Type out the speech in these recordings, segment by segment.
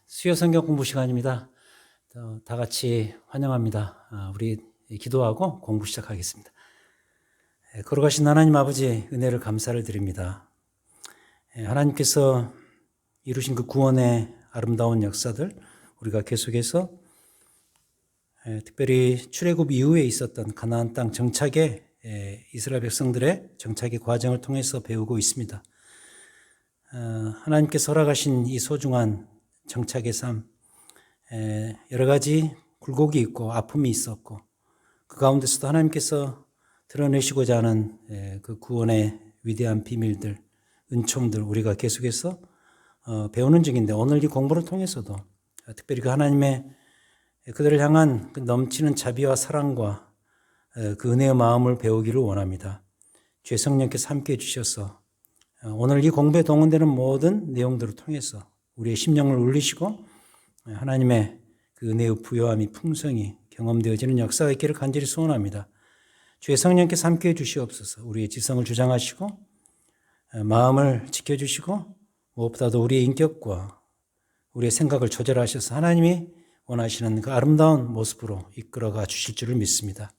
수요 성경 공부 시간입니다. 다 같이 환영합니다. 우리 기도하고 공부 시작하겠습니다. 걸어가신 하나님 아버지 은혜를 감사를 드립니다. 하나님께서 이루신 그 구원의 아름다운 역사들 우리가 계속해서 특별히 출애굽 이후에 있었던 가나안 땅 정착의 이스라엘 백성들의 정착의 과정을 통해서 배우고 있습니다. 하나님께서 허락하신 이 소중한 정착의 삶, 여러 가지 굴곡이 있고 아픔이 있었고 그 가운데서도 하나님께서 드러내시고자 하는 그 구원의 위대한 비밀들, 은총들 우리가 계속해서 배우는 중인데 오늘 이 공부를 통해서도 특별히 그 하나님의 그들을 향한 그 넘치는 자비와 사랑과 그 은혜의 마음을 배우기를 원합니다. 주의 성령께서 함께해 주셔서 오늘 이 공부에 동원되는 모든 내용들을 통해서 우리의 심령을 울리시고 하나님의 그 은혜의 부요함이 풍성히 경험되어지는 역사가 있기를 간절히 소원합니다. 주의 성령께서 함께해 주시옵소서. 우리의 지성을 주장하시고 마음을 지켜주시고 무엇보다도 우리의 인격과 우리의 생각을 조절하셔서 하나님이 원하시는 그 아름다운 모습으로 이끌어가 주실 줄을 믿습니다.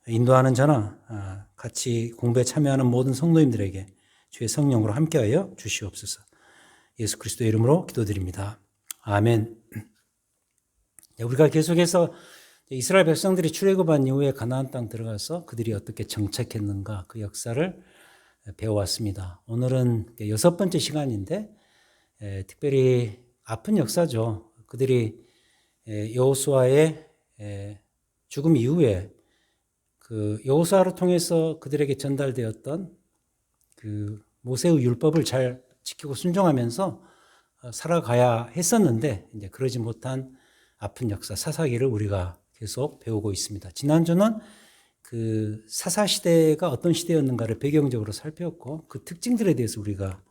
인도하는 저나 같이 공부에 참여하는 모든 성도님들에게 주의 성령으로 함께하여 주시옵소서. 예수 그리스도의 이름으로 기도드립니다. 아멘. 우리가 계속해서 이스라엘 백성들이 출애굽한 이후에 가나안 땅 들어가서 그들이 어떻게 정착했는가 그 역사를 배워왔습니다. 오늘은 6번째 시간인데 특별히 아픈 역사죠. 그들이 여호수아의 죽음 이후에 그 여호수아를 통해서 그들에게 전달되었던 그 모세의 율법을 잘 지키고 순종하면서 살아가야 했었는데 이제 그러지 못한 아픈 역사 사사기를 우리가 계속 배우고 있습니다. 지난주는 그 사사 시대가 어떤 시대였는가를 배경적으로 살펴봤고 그 특징들에 대해서 우리가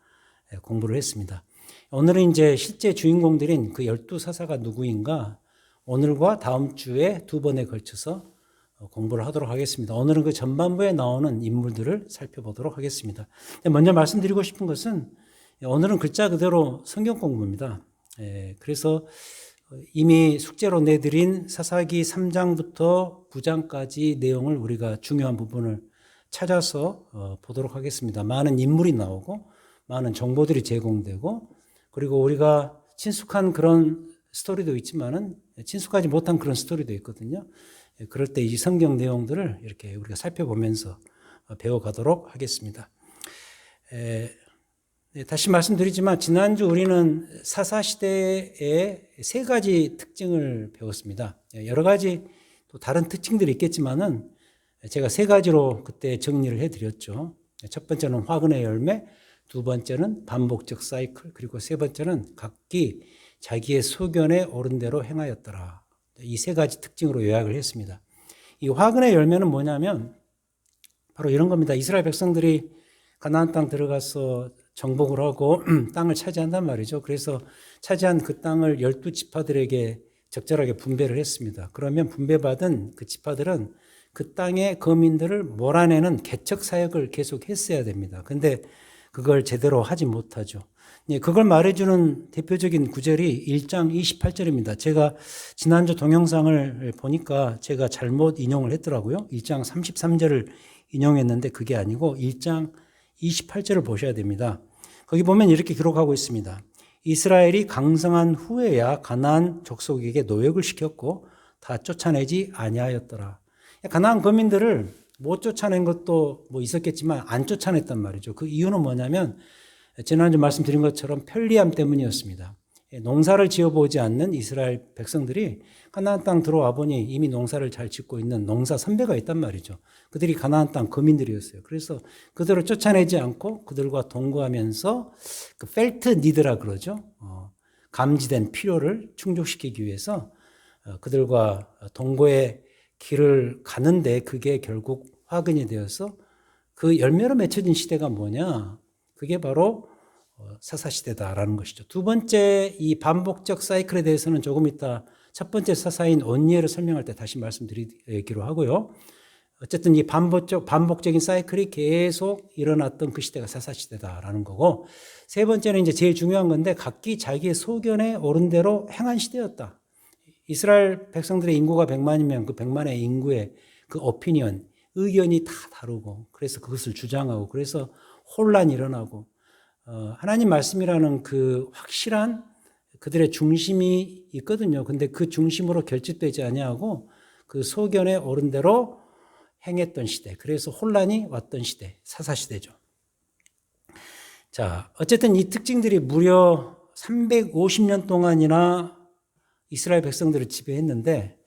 공부를 했습니다. 오늘은 이제 실제 주인공들인 그 12사사가 누구인가 오늘과 다음 주에 2번에 걸쳐서 공부를 하도록 하겠습니다. 오늘은 그 전반부에 나오는 인물들을 살펴보도록 하겠습니다. 먼저 말씀드리고 싶은 것은 오늘은 글자 그대로 성경 공부입니다. 그래서 이미 숙제로 내드린 사사기 3장부터 9장까지 내용을 우리가 중요한 부분을 찾아서 보도록 하겠습니다. 많은 인물이 나오고 많은 정보들이 제공되고 그리고 우리가 친숙한 그런 스토리도 있지만은 친숙하지 못한 그런 스토리도 있거든요. 그럴 때 이 성경 내용들을 이렇게 우리가 살펴보면서 배워가도록 하겠습니다. 다시 말씀드리지만 지난주 우리는 사사시대의 3가지 특징을 배웠습니다. 여러 가지 또 다른 특징들이 있겠지만은 제가 3가지로 그때 정리를 해드렸죠. 첫 번째는 화근의 열매, 두 번째는 반복적 사이클, 그리고 세 번째는 각기 자기의 소견에 옳은 대로 행하였더라. 이 3가지 특징으로 요약을 했습니다. 이 화근의 열매는 뭐냐면 바로 이런 겁니다. 이스라엘 백성들이 가나안 땅 들어가서 정복을 하고 땅을 차지한단 말이죠. 그래서 차지한 그 땅을 12지파들에게 적절하게 분배를 했습니다. 그러면 분배받은 그 지파들은 그 땅의 거민들을 몰아내는 개척 사역을 계속 했어야 됩니다. 근데 그걸 제대로 하지 못하죠. 그걸 말해주는 대표적인 구절이 1장 28절입니다. 제가 지난주 동영상을 보니까 제가 잘못 인용을 했더라고요. 1장 33절을 인용했는데 그게 아니고 1장 28절을 보셔야 됩니다. 거기 보면 이렇게 기록하고 있습니다. 이스라엘이 강성한 후에야 가나안 족속에게 노역을 시켰고 다 쫓아내지 아니하였더라. 가나안 거민들을 못 쫓아낸 것도 뭐 있었겠지만 안 쫓아냈단 말이죠. 그 이유는 뭐냐면 지난주 말씀드린 것처럼 편리함 때문이었습니다. 농사를 지어보지 않는 이스라엘 백성들이 가나안 땅 들어와 보니 이미 농사를 잘 짓고 있는 농사 선배가 있단 말이죠. 그들이 가나안 땅 거민들이었어요. 그래서 그들을 쫓아내지 않고 그들과 동거하면서 그 펠트 니드라 그러죠. 감지된 필요를 충족시키기 위해서 그들과 동거의 길을 가는데 그게 결국 화근이 되어서 그 열매로 맺혀진 시대가 뭐냐? 그게 바로 사사시대다라는 것이죠. 두 번째 이 반복적 사이클에 대해서는 조금 이따 첫 번째 사사인 온니엘을 설명할 때 다시 말씀드리기로 하고요. 어쨌든 이 반복적인 사이클이 계속 일어났던 그 시대가 사사시대다라는 거고, 세 번째는 이제 제일 중요한 건데, 각기 자기의 소견에 옳은 대로 행한 시대였다. 이스라엘 백성들의 인구가 100만이면 그 100만의 인구의 그 오피니언, 의견이 다 다르고, 그래서 그것을 주장하고, 그래서 혼란이 일어나고, 하나님 말씀이라는 그 확실한 그들의 중심이 있거든요. 근데 그 중심으로 결집되지 아니하고 그 소견에 옳은 대로 행했던 시대. 그래서 혼란이 왔던 시대, 사사시대죠. 자, 어쨌든 이 특징들이 무려 350년 동안이나 이스라엘 백성들을 지배했는데,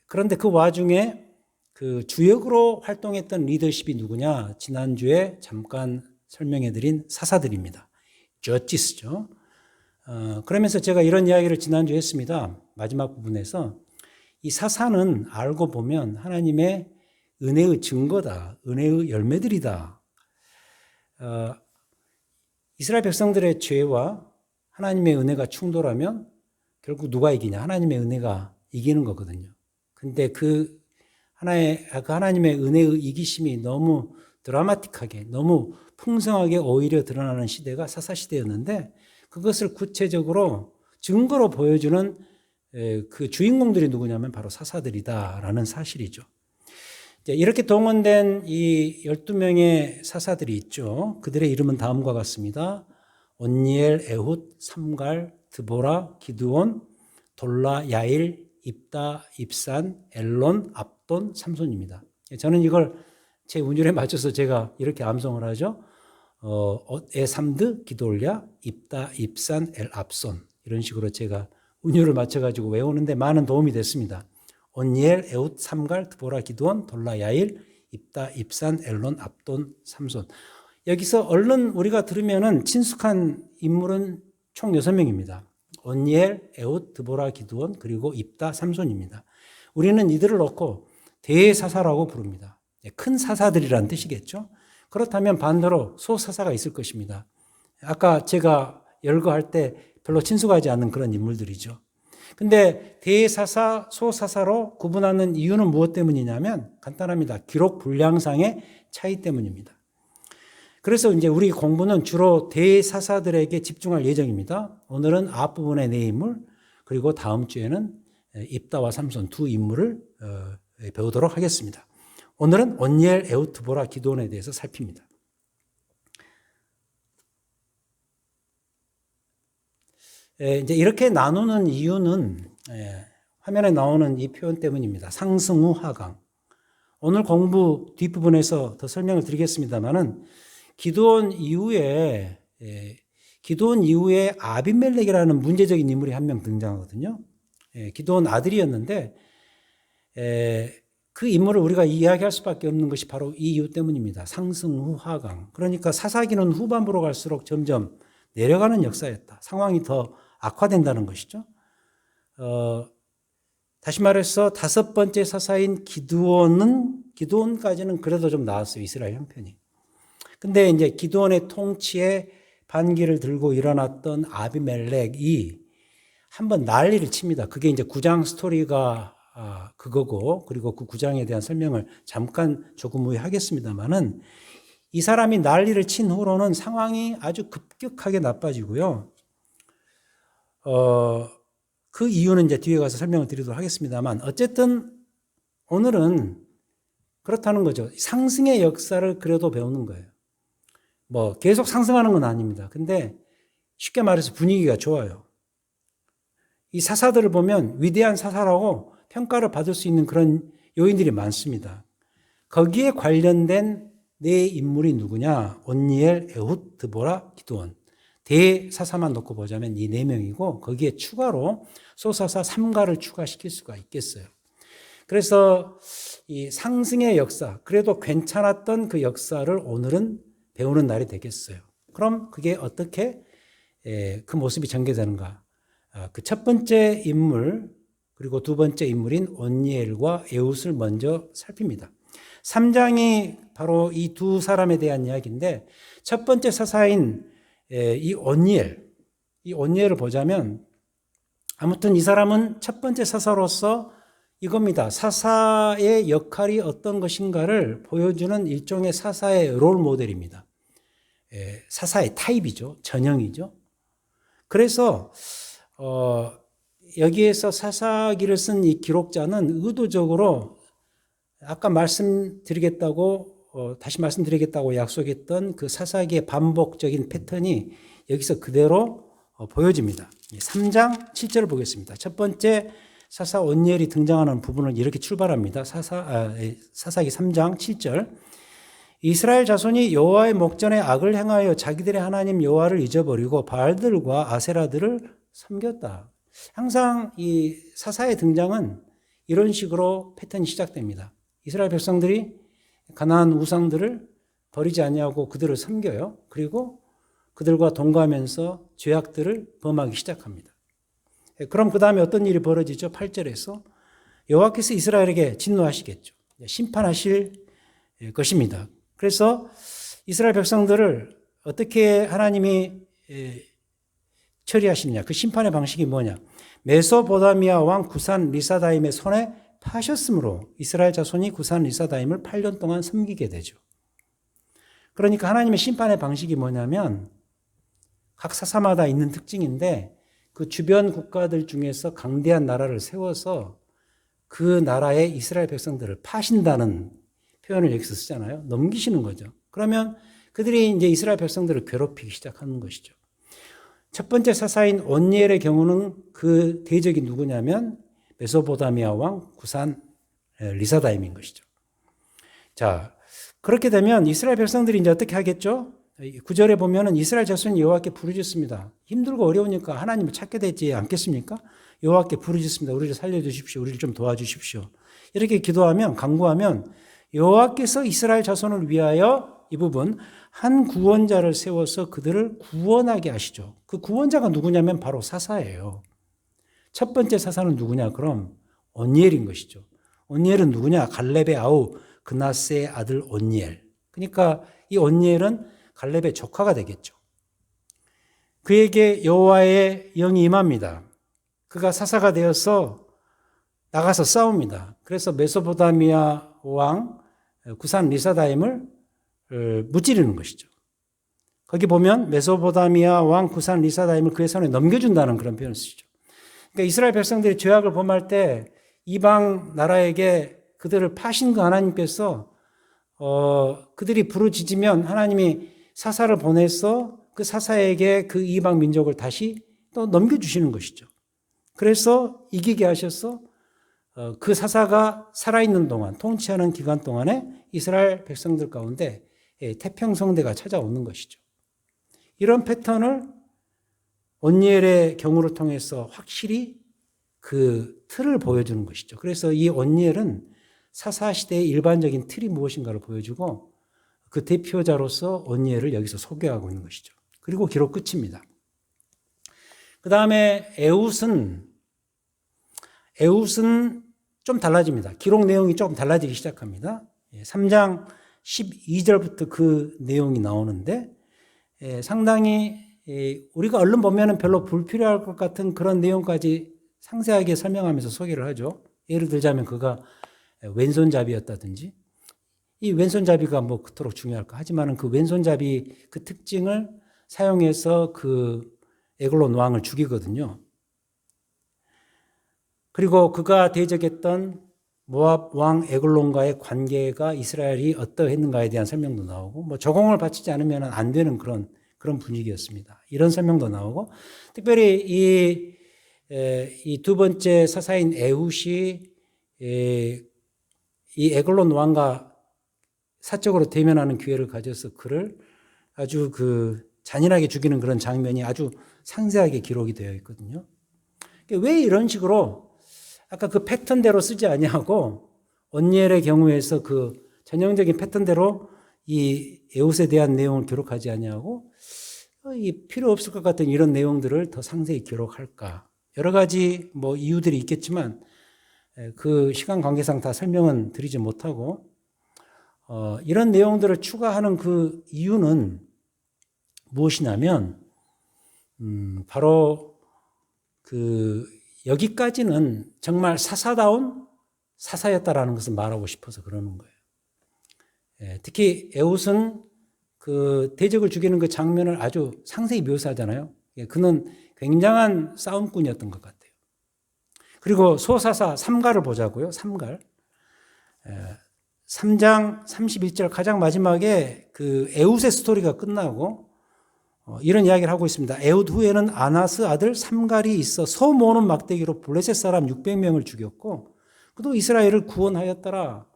그런데 그 와중에 그 주역으로 활동했던 리더십이 누구냐? 지난주에 잠깐 설명해드린 사사들입니다. 저지스죠. 그러면서 제가 이런 이야기를 지난주에 했습니다. 마지막 부분에서 이 사사는 알고 보면 하나님의 은혜의 증거다. 은혜의 열매들이다. 이스라엘 백성들의 죄와 하나님의 은혜가 충돌하면 결국 누가 이기냐? 하나님의 은혜가 이기는 거거든요. 근데 그 하나님의 은혜의 이기심이 너무 드라마틱하게, 너무 풍성하게 오히려 드러나는 시대가 사사시대였는데, 그것을 구체적으로 증거로 보여주는 그 주인공들이 누구냐면 바로 사사들이다라는 사실이죠. 이렇게 동원된 이 12명의 사사들이 있죠. 그들의 이름은 다음과 같습니다. 온니엘, 에훗, 삼갈, 드보라, 기드온, 돌라, 야일, 입다, 입산, 엘론, 압돈, 삼손입니다. 저는 이걸 제 운율에 맞춰서 제가 이렇게 암송을 하죠. 에삼드, 기돌랴, 입다, 입산, 엘, 압손. 이런 식으로 제가 운율을 맞춰가지고 외우는데 많은 도움이 됐습니다. 온니엘, 에훗, 삼갈, 드보라, 기드온, 돌라, 야일, 입다, 입산, 엘론, 압돈, 삼손. 여기서 얼른 우리가 들으면은 친숙한 인물은 총 6명입니다. 온니엘, 에훗, 드보라, 기드온, 그리고 입다, 삼손입니다. 우리는 이들을 놓고 대사사라고 부릅니다. 큰 사사들이라는 뜻이겠죠. 그렇다면 반대로 소사사가 있을 것입니다. 아까 제가 열거할 때 별로 친숙하지 않은 그런 인물들이죠. 근데 대사사, 소사사로 구분하는 이유는 무엇 때문이냐면 간단합니다. 기록 분량상의 차이 때문입니다. 그래서 이제 우리 공부는 주로 대사사들에게 집중할 예정입니다. 오늘은 앞부분의 네 인물, 그리고 다음 주에는 입다와 삼손 두 인물을 배우도록 하겠습니다. 오늘은 온니엘, 에훗, 드보라, 기드온에 대해서 살핍니다. 이제 이렇게 나누는 이유는 화면에 나오는 이 표현 때문입니다. 상승 후 하강. 오늘 공부 뒷부분에서 더 설명을 드리겠습니다만은 기드온 이후에 아비멜렉이라는 문제적인 인물이 한 명 등장하거든요. 기드온 아들이었는데 그 인물을 우리가 이야기할 수밖에 없는 것이 바로 이 이유 때문입니다. 상승 후 하강. 그러니까 사사기는 후반부로 갈수록 점점 내려가는 역사였다. 상황이 더 악화된다는 것이죠. 다시 말해서 5번째 사사인 기드온까지는 그래도 좀 나았어요. 이스라엘 형편이. 근데 이제 기드온의 통치에 반기를 들고 일어났던 아비멜렉이 한번 난리를 칩니다. 그게 이제 9장 스토리가 그거고, 그리고 그 9장에 대한 설명을 잠깐 조금 후에 하겠습니다만은 이 사람이 난리를 친 후로는 상황이 아주 급격하게 나빠지고요. 그 이유는 이제 뒤에 가서 설명을 드리도록 하겠습니다만, 어쨌든 오늘은 그렇다는 거죠. 상승의 역사를 그래도 배우는 거예요. 뭐 계속 상승하는 건 아닙니다. 근데 쉽게 말해서 분위기가 좋아요. 이 사사들을 보면 위대한 사사라고 평가를 받을 수 있는 그런 요인들이 많습니다. 거기에 관련된 네 인물이 누구냐? 온니엘, 에훗, 드보라, 기드온. 대사사만 놓고 보자면 이 4명이고 거기에 추가로 소사사 3가를 추가시킬 수가 있겠어요. 그래서 이 상승의 역사, 그래도 괜찮았던 그 역사를 오늘은 배우는 날이 되겠어요. 그럼 그게 어떻게 그 모습이 전개되는가? 그 첫 번째 인물, 그리고 두 번째 인물인 온니엘과 에훗을 먼저 살핍니다. 3장이 바로 이 두 사람에 대한 이야기인데, 첫 번째 사사인 이 온니엘을 보자면, 아무튼 이 사람은 첫 번째 사사로서 이겁니다. 사사의 역할이 어떤 것인가를 보여주는 일종의 사사의 롤 모델입니다. 사사의 타입이죠. 전형이죠. 그래서 여기에서 사사기를 쓴 이 기록자는 의도적으로 아까 다시 말씀드리겠다고 약속했던 그 사사기의 반복적인 패턴이 여기서 그대로 보여집니다. 3장 7절을 보겠습니다. 첫 번째 사사 온니엘이 등장하는 부분을 이렇게 출발합니다. 사사기 3장 7절. 이스라엘 자손이 여호와의 목전에 악을 행하여 자기들의 하나님 여호와를 잊어버리고 바알들과 아세라들을 섬겼다. 항상 이 사사의 등장은 이런 식으로 패턴이 시작됩니다. 이스라엘 백성들이 가나안 우상들을 버리지 아니하고 그들을 섬겨요. 그리고 그들과 동거하면서 죄악들을 범하기 시작합니다. 그럼 그 다음에 어떤 일이 벌어지죠? 8절에서 여호와께서 이스라엘에게 진노하시겠죠. 심판하실 것입니다. 그래서 이스라엘 백성들을 어떻게 하나님이 처리하시느냐. 그 심판의 방식이 뭐냐. 메소포타미아 왕 구산 리사다임의 손에 파셨으므로 이스라엘 자손이 구산 리사다임을 8년 동안 섬기게 되죠. 그러니까 하나님의 심판의 방식이 뭐냐면 각 사사마다 있는 특징인데 그 주변 국가들 중에서 강대한 나라를 세워서 그 나라의 이스라엘 백성들을 파신다는 표현을 여기서 쓰잖아요. 넘기시는 거죠. 그러면 그들이 이제 이스라엘 백성들을 괴롭히기 시작하는 것이죠. 첫 번째 사사인 온니엘의 경우는 그 대적이 누구냐면 메소포타미아 왕 구산 리사다임인 것이죠. 자, 그렇게 되면 이스라엘 백성들이 이제 어떻게 하겠죠? 9절에 보면은 이스라엘 자손이 여호와께 부르짖습니다. 힘들고 어려우니까 하나님을 찾게 되지 않겠습니까? 여호와께 부르짖습니다. 우리를 살려주십시오. 우리를 좀 도와주십시오. 이렇게 기도하면, 간구하면 여호와께서 이스라엘 자손을 위하여 이 부분 한 구원자를 세워서 그들을 구원하게 하시죠. 그 구원자가 누구냐면 바로 사사예요. 첫 번째 사사는 누구냐? 그럼 온니엘인 것이죠. 온니엘은 누구냐? 갈렙의 아우 그나스의 아들 온니엘. 그러니까 이 온니엘은 갈렙의 조카가 되겠죠. 그에게 여호와의 영이 임합니다. 그가 사사가 되어서 나가서 싸웁니다. 그래서 메소포타미아 왕 구산 리사다임을 무찌르는 것이죠. 거기 보면 메소포타미아 왕 구산 리사다임을 그의 손에 넘겨준다는 그런 표현을 쓰죠. 그러니까 이스라엘 백성들이 죄악을 범할 때 이방 나라에게 그들을 파신 그 하나님께서 그들이 부르짖으면 하나님이 사사를 보내서 그 사사에게 그 이방 민족을 다시 또 넘겨주시는 것이죠. 그래서 이기게 하셔서 그 사사가 살아있는 동안, 통치하는 기간 동안에 이스라엘 백성들 가운데 태평성대가 찾아오는 것이죠. 이런 패턴을 온니엘의 경우를 통해서 확실히 그 틀을 보여주는 것이죠. 그래서 이 온니엘은 사사시대의 일반적인 틀이 무엇인가를 보여주고 그 대표자로서 온니엘을 여기서 소개하고 있는 것이죠. 그리고 기록 끝입니다. 그 다음에 에훗은 좀 달라집니다. 기록 내용이 조금 달라지기 시작합니다. 3장 12절부터 그 내용이 나오는데 상당히 우리가 얼른 보면 별로 불필요할 것 같은 그런 내용까지 상세하게 설명하면서 소개를 하죠. 예를 들자면 그가 왼손잡이였다든지 이 왼손잡이가 뭐 그토록 중요할까 하지만 그 왼손잡이 그 특징을 사용해서 그 에글론 왕을 죽이거든요. 그리고 그가 대적했던 모압 왕 에글론과의 관계가 이스라엘이 어떠했는가에 대한 설명도 나오고 뭐 저공을 바치지 않으면 안 되는 그런 분위기였습니다. 이런 설명도 나오고 특별히 이 두 번째 사사인 에훗이 이 에글론 왕과 사적으로 대면하는 기회를 가져서 그를 아주 그 잔인하게 죽이는 그런 장면이 아주 상세하게 기록이 되어 있거든요. 왜 이런 식으로 아까 그 패턴대로 쓰지 아니하고 온니엘의 경우에서 그 전형적인 패턴대로 이 에훗에 대한 내용을 기록하지 아니하고 이 필요 없을 것 같은 이런 내용들을 더 상세히 기록할까? 여러 가지 뭐 이유들이 있겠지만 그 시간 관계상 다 설명은 드리지 못하고 이런 내용들을 추가하는 그 이유는 무엇이냐면 바로 그 여기까지는 정말 사사다운 사사였다라는 것을 말하고 싶어서 그러는 거예요. 특히 에훗은 그 대적을 죽이는 그 장면을 아주 상세히 묘사하잖아요. 그는 굉장한 싸움꾼이었던 것 같아요. 그리고 소사사 삼갈을 보자고요. 삼갈. 3장 31절 가장 마지막에 그 에훗의 스토리가 끝나고 이런 이야기를 하고 있습니다. 에훗 후에는 아나스 아들 삼갈이 있어 소 모는 막대기로 블레셋 사람 600명을 죽였고 그도 이스라엘을 구원하였더라.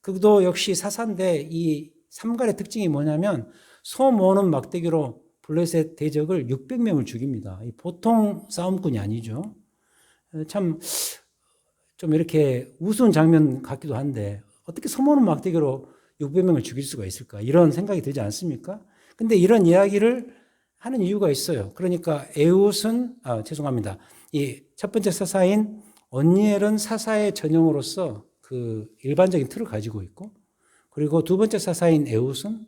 그도 역시 사사인데 이 삼갈의 특징이 뭐냐면 소 모는 막대기로 블레셋 대적을 600명을 죽입니다. 보통 싸움꾼이 아니죠. 참 좀 이렇게 우스운 장면 같기도 한데 어떻게 소 모는 막대기로 600명을 죽일 수가 있을까? 이런 생각이 들지 않습니까? 근데 이런 이야기를 하는 이유가 있어요. 그러니까 에훗은 죄송합니다. 이 첫 번째 사사인 언니엘은 사사의 전형으로서 그 일반적인 틀을 가지고 있고, 그리고 두 번째 사사인 에훗은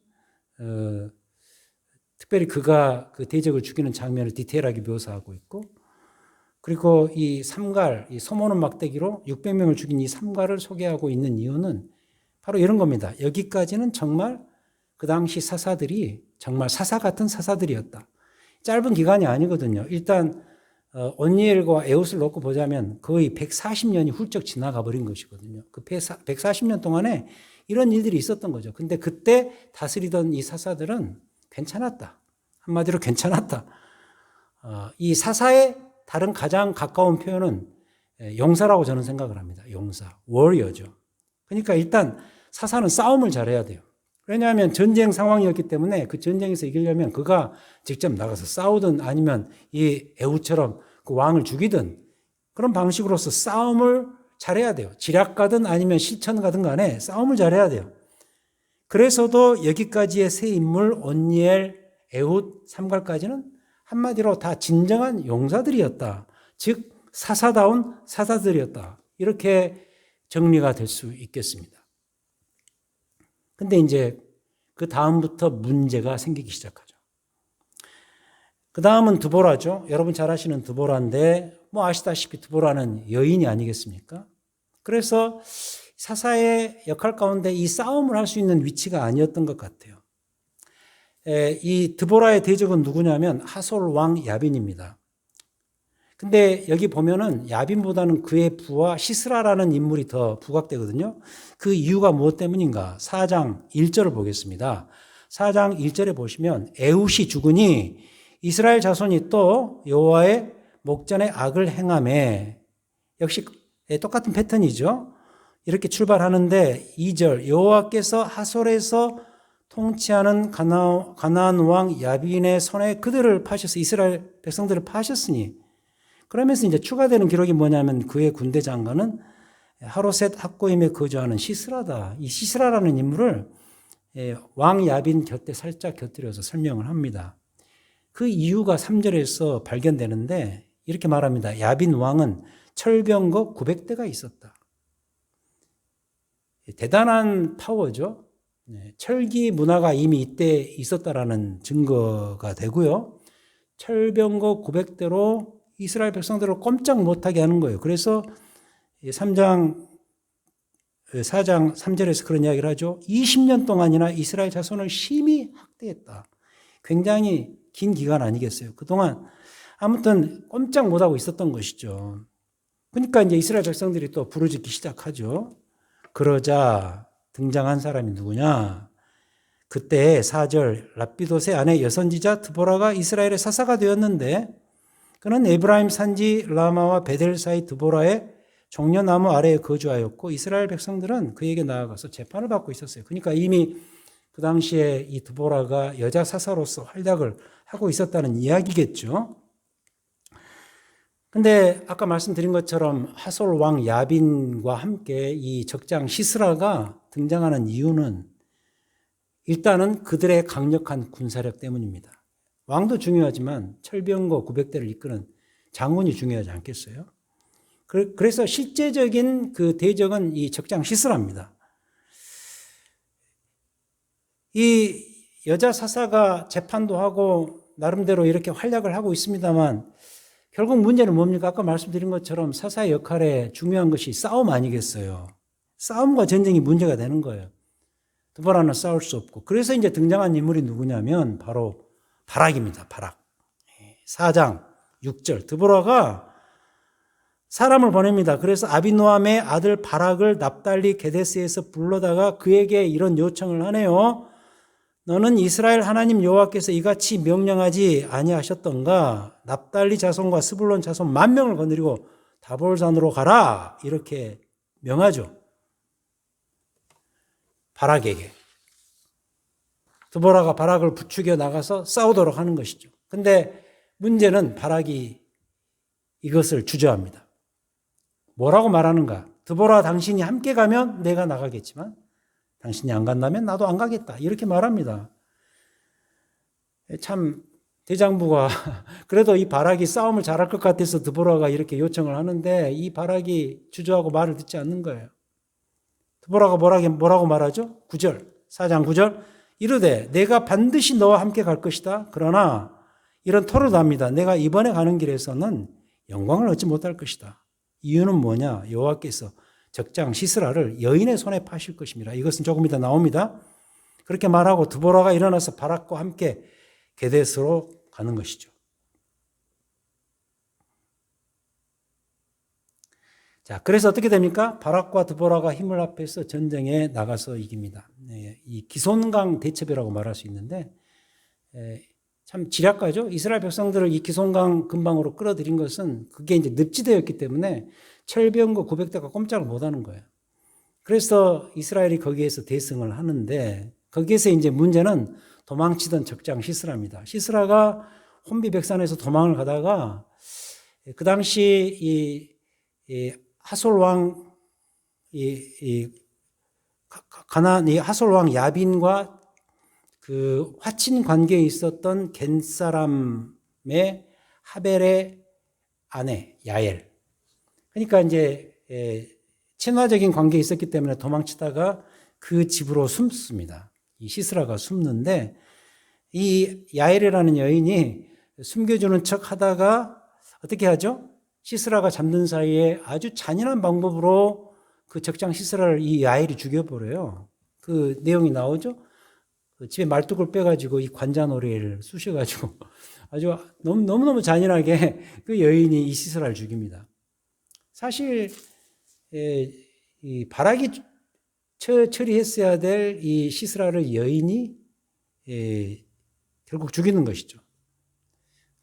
특별히 그가 그 대적을 죽이는 장면을 디테일하게 묘사하고 있고, 그리고 이 삼갈, 이 소모는 막대기로 600명을 죽인 이 삼갈을 소개하고 있는 이유는 바로 이런 겁니다. 여기까지는 정말 그 당시 사사들이 정말 사사 같은 사사들이었다. 짧은 기간이 아니거든요. 일단 언니엘과 에훗을 놓고 보자면 거의 140년이 훌쩍 지나가 버린 것이거든요. 그 140년 동안에 이런 일들이 있었던 거죠. 근데 그때 다스리던 이 사사들은 괜찮았다. 한마디로 괜찮았다. 이 사사의 다른 가장 가까운 표현은 용사라고 저는 생각을 합니다. 용사, 워리어죠. 그러니까 일단 사사는 싸움을 잘해야 돼요. 왜냐하면 전쟁 상황이었기 때문에 그 전쟁에서 이기려면 그가 직접 나가서 싸우든 아니면 이 에훗처럼 그 왕을 죽이든 그런 방식으로서 싸움을 잘해야 돼요. 지략가든 아니면 실천가든 간에 싸움을 잘해야 돼요. 그래서도 여기까지의 세 인물 언니엘, 에훗, 삼갈까지는 한마디로 다 진정한 용사들이었다. 즉 사사다운 사사들이었다. 이렇게 정리가 될 수 있겠습니다. 근데 이제 그 다음부터 문제가 생기기 시작하죠. 그 다음은 드보라죠. 여러분 잘 아시는 드보라인데 뭐 아시다시피 드보라는 여인이 아니겠습니까? 그래서 사사의 역할 가운데 이 싸움을 할 수 있는 위치가 아니었던 것 같아요. 이 드보라의 대적은 누구냐면 하솔 왕 야빈입니다. 근데 여기 보면은 야빈보다는 그의 부하 시스라라는 인물이 더 부각되거든요. 그 이유가 무엇 때문인가? 4장 1절을 보겠습니다. 4장 1절에 보시면 에훗이 죽으니 이스라엘 자손이 또 여호와의 목전에 악을 행하매, 역시 똑같은 패턴이죠. 이렇게 출발하는데 2절 여호와께서 하솔에서 통치하는 가나안 왕 야빈의 손에 그들을 파셔서 이스라엘 백성들을 파셨으니, 그러면서 이제 추가되는 기록이 뭐냐면 그의 군대 장관은 하로셋 학고임에 거주하는 시스라다. 이 시스라라는 인물을 왕 야빈 곁에 살짝 곁들여서 설명을 합니다. 그 이유가 3절에서 발견되는데 이렇게 말합니다. 야빈 왕은 철병거 900대가 있었다. 대단한 파워죠. 철기 문화가 이미 이때 있었다라는 증거가 되고요. 철병거 900대로 이스라엘 백성들을 꼼짝 못하게 하는 거예요. 그래서 4장 3절에서 그런 이야기를 하죠. 20년 동안이나 이스라엘 자손을 심히 학대했다. 굉장히 긴 기간 아니겠어요. 그동안 아무튼 꼼짝 못하고 있었던 것이죠. 그러니까 이제 이스라엘 백성들이 또 부르짖기 시작하죠. 그러자 등장한 사람이 누구냐? 그때 4절 랍비돗의 아내 여선지자 드보라가 이스라엘의 사사가 되었는데 그는 에브라임 산지 라마와 베델 사이 드보라의 종려나무 아래에 거주하였고 이스라엘 백성들은 그에게 나아가서 재판을 받고 있었어요. 그러니까 이미 그 당시에 이 드보라가 여자 사사로서 활약을 하고 있었다는 이야기겠죠. 근데 아까 말씀드린 것처럼 하솔 왕 야빈과 함께 이 적장 시스라가 등장하는 이유는 일단은 그들의 강력한 군사력 때문입니다. 왕도 중요하지만 철병거 900대를 이끄는 장군이 중요하지 않겠어요? 그래서 실제적인 그 대적은 이 적장 시스라입니다. 이 여자 사사가 재판도 하고 나름대로 이렇게 활약을 하고 있습니다만 결국 문제는 뭡니까? 아까 말씀드린 것처럼 사사의 역할에 중요한 것이 싸움 아니겠어요? 싸움과 전쟁이 문제가 되는 거예요. 드보라는 싸울 수 없고. 그래서 이제 등장한 인물이 누구냐면 바로 바락입니다. 바락. 4장 6절. 드보라가 사람을 보냅니다. 그래서 아비노함의 아들 바락을 납달리 게데스에서 불러다가 그에게 이런 요청을 하네요. 너는 이스라엘 하나님 여호와께서 이같이 명령하지 아니하셨던가? 납달리 자손과 스불론 자손 10,000명을 거느리고 다볼산으로 가라. 이렇게 명하죠. 바락에게. 드보라가 바락을 부추겨 나가서 싸우도록 하는 것이죠. 근데 문제는 바락이 이것을 주저합니다. 뭐라고 말하는가? 드보라 당신이 함께 가면 내가 나가겠지만 당신이 안 간다면 나도 안 가겠다. 이렇게 말합니다. 참 대장부가 그래도 이 바락이 싸움을 잘할 것 같아서 드보라가 이렇게 요청을 하는데 이 바락이 주저하고 말을 듣지 않는 거예요. 드보라가 뭐라고 말하죠? 9절, 4장 9절. 이르되 내가 반드시 너와 함께 갈 것이다. 그러나 이런 토로도 합니다. 내가 이번에 가는 길에서는 영광을 얻지 못할 것이다. 이유는 뭐냐? 여호와께서 적장 시스라를 여인의 손에 파실 것입니다. 이것은 조금 이따 나옵니다. 그렇게 말하고 드보라가 일어나서 바락과 함께 게데스로 가는 것이죠. 자, 그래서 어떻게 됩니까? 바락과 드보라가 힘을 합해서 전쟁에 나가서 이깁니다. 이 기손강 대첩이라고 말할 수 있는데 참 지략가죠. 이스라엘 백성들을 이 기손강 근방으로 끌어들인 것은 그게 이제 늪지대였기 때문에 철병거 900대가 꼼짝을 못하는 거예요. 그래서 이스라엘이 거기에서 대승을 하는데 거기에서 이제 문제는 도망치던 적장 시스라입니다. 시스라가 혼비백산에서 도망을 가다가 그 당시 이 하솔 왕 가나안 하솔 왕 야빈과 그 화친 관계에 있었던 겐 사람의 하벨의 아내 야엘. 그러니까 이제 친화적인 관계에 있었기 때문에 도망치다가 그 집으로 숨습니다. 이 시스라가 숨는데 이 야엘이라는 여인이 숨겨주는 척 하다가 어떻게 하죠? 시스라가 잠든 사이에 아주 잔인한 방법으로 그 적장 시스라를 이 야엘이 죽여버려요. 그 내용이 나오죠? 집에 말뚝을 빼가지고 이 관자놀이를 쑤셔가지고 아주 너무너무 잔인하게 그 여인이 이 시스라를 죽입니다. 사실 이 바락이 처리했어야 될 이 시스라를 여인이 결국 죽이는 것이죠.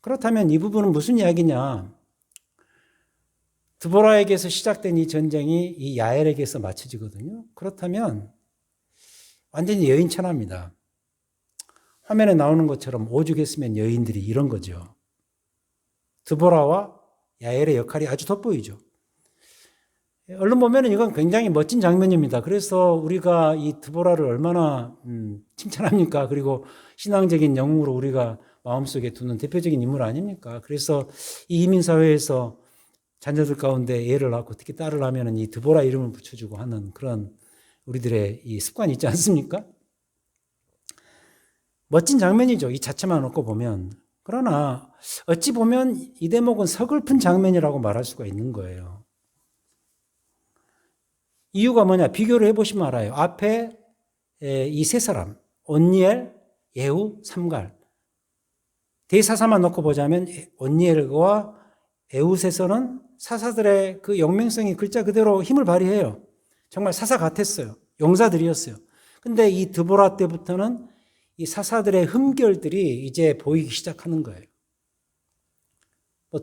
그렇다면 이 부분은 무슨 이야기냐? 드보라에게서 시작된 이 전쟁이 이 야엘에게서 마쳐지거든요. 그렇다면 완전히 여인천하입니다. 화면에 나오는 것처럼 오죽했으면 여인들이 이런 거죠. 드보라와 야엘의 역할이 아주 돋보이죠. 얼른 보면 이건 굉장히 멋진 장면입니다. 그래서 우리가 이 드보라를 얼마나 칭찬합니까? 그리고 신앙적인 영웅으로 우리가 마음속에 두는 대표적인 인물 아닙니까? 그래서 이 이민사회에서 자녀들 가운데 애를 낳고 특히 딸을 낳으면 이 드보라 이름을 붙여주고 하는 그런 우리들의 이 습관이 있지 않습니까? 멋진 장면이죠. 이 자체만 놓고 보면. 그러나 어찌 보면 이 대목은 서글픈 장면이라고 말할 수가 있는 거예요. 이유가 뭐냐? 비교를 해보시면 알아요. 앞에 이 세 사람, 온니엘, 예후, 삼갈. 대사사만 놓고 보자면 온니엘과 에웃에서는 사사들의 그 영명성이 글자 그대로 힘을 발휘해요. 정말 사사 같았어요. 용사들이었어요. 근데 이 드보라 때부터는 이 사사들의 흠결들이 이제 보이기 시작하는 거예요.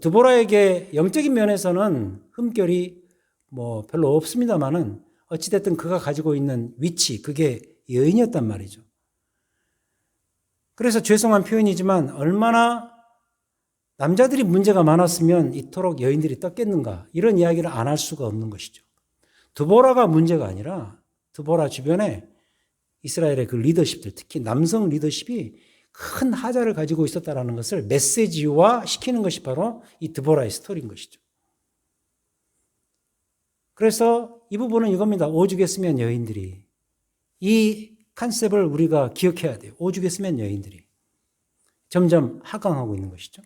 드보라에게 영적인 면에서는 흠결이 별로 없습니다만은 어찌됐든 그가 가지고 있는 위치, 그게 여인이었단 말이죠. 그래서 죄송한 표현이지만 얼마나 남자들이 문제가 많았으면 이토록 여인들이 떴겠는가, 이런 이야기를 안 할 수가 없는 것이죠. 드보라가 문제가 아니라 드보라 주변에 이스라엘의 그 리더십들, 특히 남성 리더십이 큰 하자를 가지고 있었다는 것을 메시지화 시키는 것이 바로 이 드보라의 스토리인 것이죠. 그래서 이 부분은 이겁니다. 오죽했으면 여인들이. 이 컨셉을 우리가 기억해야 돼요. 오죽했으면 여인들이. 점점 하강하고 있는 것이죠.